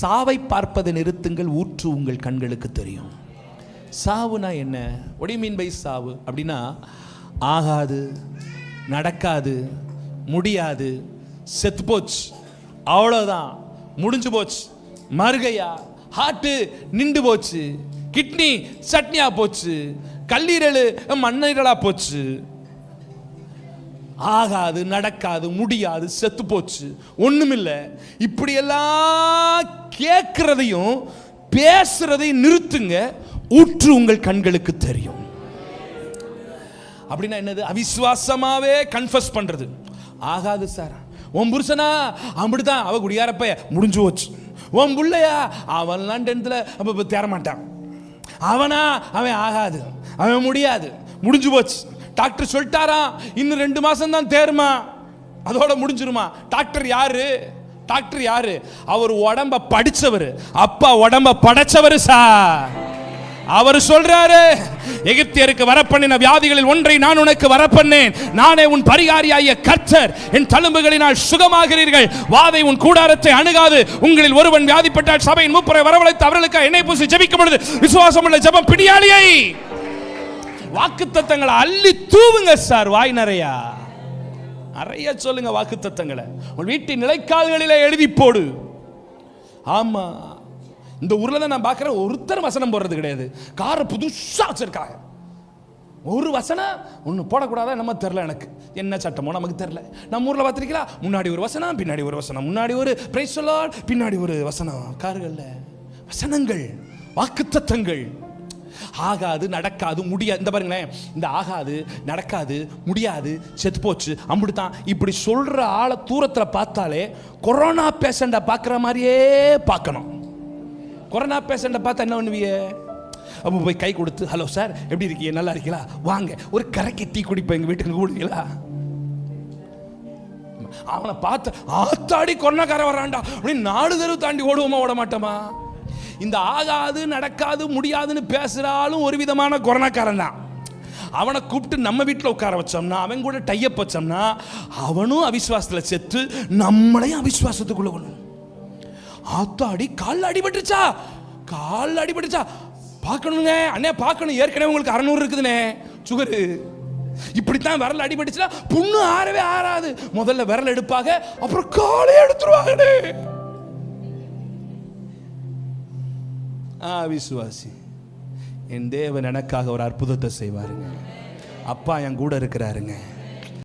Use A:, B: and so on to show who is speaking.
A: சாவை பார்ப்பதை நிறுத்துங்கள், ஊற்று உங்கள் கண்களுக்கு தெரியும். சாவுனா என்ன? what do you mean by சாவு அப்படின்னா, ஆகாது, நடக்காது, முடியாது, செத்து போச்சு, அவ்வளோதான், முடிஞ்சு போச்சு, மறுகையா, ஹார்ட்டு நின்று போச்சு, கிட்னி சட்னியா போச்சு, கல்லீரல் மண்ணீரலா போச்சு, ஆகாது, நடக்காது, முடியாது, செத்து போச்சு, ஒண்ணுமில்லை. இப்படியெல்லாம் கேட்கிறதையும் பேசுறதையும் நிறுத்துங்க, ஊற்று உங்கள் கண்களுக்கு தெரியும். அப்படின்னா என்னது? அவிசுவாசமாவே கன்ஃபஸ் பண்றது. ஆகாது சார், உன் புருஷனா அப்படிதான், அவ குடியாரப்ப முடிஞ்சு போச்சு. உன் பிள்ளையா அவன்லாம் 10th தேர மாட்டான், அவனா அவன் ஆகாது, அவன் முடியாது, முடிஞ்சு போச்சு. டாக்டர் சொல்லிட்டாராம் இன்னும் 2 மாசம் தான் தேருமா, அதோட முடிஞ்சிருமா. டாக்டர் யாரு? டாக்டர் யாரு? அவர் உடம்ப படிச்சவர், அப்பா உடம்ப படைச்சவர் சார். அவர் சொல்றாரு, எகிப்தியருக்கு வரப்பண்ணின வியாதிகளில் ஒன்றை நான் உனக்கு வரப்பண்ணேன், நானே உன் பரிகாரியாகிய கர்த்தர், என் தழும்புகளினால் சுகமாகிறீர்கள், வாதை உன் கூடாரத்தை அணுகாது. உங்களில் ஒருவன் வியாதிப்பட்டால் சபையின் மூப்பரை வரவழைத்து அவர்களுக்கு எண்ணெய் பூசி ஜெபிக்கும் பொழுது விசுவாசமுள்ள ஜெபம் பிடியாளியை. வாக்குத்தத்தங்களை அள்ளி தூவுங்க சார், வாய் நிறையா நிறைய சொல்லுங்க வாக்குத்தத்தங்களை. உன் வீட்டின் நிலைக்கால்களிலே எழுதி போடு. ஆமா, இந்த ஊர்ல தான் நான் பார்க்கிறேன், ஒருத்தர் வசனம் போடுறது கிடையாது. காரை புதுசா வச்சிருக்காங்க, ஒரு வசனம் ஒன்று போடக்கூடாதா நம்ம தெரியல, எனக்கு என்ன சட்டமோ நமக்கு தெரியல. நம்ம ஊர்ல பார்த்திருக்கீங்களா, முன்னாடி ஒரு வசனம், பின்னாடி ஒரு வசனம், முன்னாடி ஒரு பிரைஸ் தி லார்ட், பின்னாடி ஒரு வசனம். கார்கள்ல வசனங்கள், வாக்குத்தத்தங்கள். ஆகாது, நடக்காது, முடியாது. இந்த பாருங்களேன், இந்த ஆகாது, நடக்காது, முடியாது, செத்து போச்சு, அம்புடுதான், இப்படி சொல்ற ஆளை தூரத்துல பார்த்தாலே கொரோனா பேஷண்ட பார்க்குற மாதிரியே பார்க்கணும். கொரோனா பேஷண்ட பார்த்தா என்ன பண்ணுவீங்க? அப்போ போய் கை கொடுத்து, ஹலோ சார் எப்படி இருக்கீங்க, நல்லா இருக்கீங்களா, வாங்க ஒரு கரைக்கு டீ குடிப்பேன், எங்கள் வீட்டுக்கு கூடுவீங்களா? அவனை பார்த்து ஆத்தாடி கொரோனாக்கார வரான்டா அப்படின்னு 4 தெருவு தாண்டி ஓடுவோமா, ஓட மாட்டோமா? இந்த ஆகாது, நடக்காது, முடியாதுன்னு பேசுறாலும் ஒரு விதமான கொரோனாக்காரன் தான். அவனை கூப்பிட்டு நம்ம வீட்டில் உட்கார வச்சோம்னா, அவன் கூட டையப் வச்சோம்னா, அவனும் அவிசுவாசத்தில் செத்து நம்மளையும் அவிசுவாசத்துக்குள்ள கொள்ளும். ஆத்தாடி காலில் அடிபட்டுருச்சா, காலில் அடிபட்டுச்சா, பார்க்கணுங்க அண்ணே, பார்க்கணும். ஏற்கனவே உங்களுக்கு 600 இருக்குதுண்ணே சுகரு. இப்படித்தான் விரல் அடிபட்டுச்சுன்னா புண்ணு ஆறவே ஆறாது. முதல்ல விரல் எடுப்பாங்க, அப்புறம் காலே எடுத்துருவாங்க. விசுவாசி, என் தேவன் எனக்காக ஒரு அற்புதத்தை செய்வாருங்க. அப்பா என் கூட இருக்கிறாருங்க.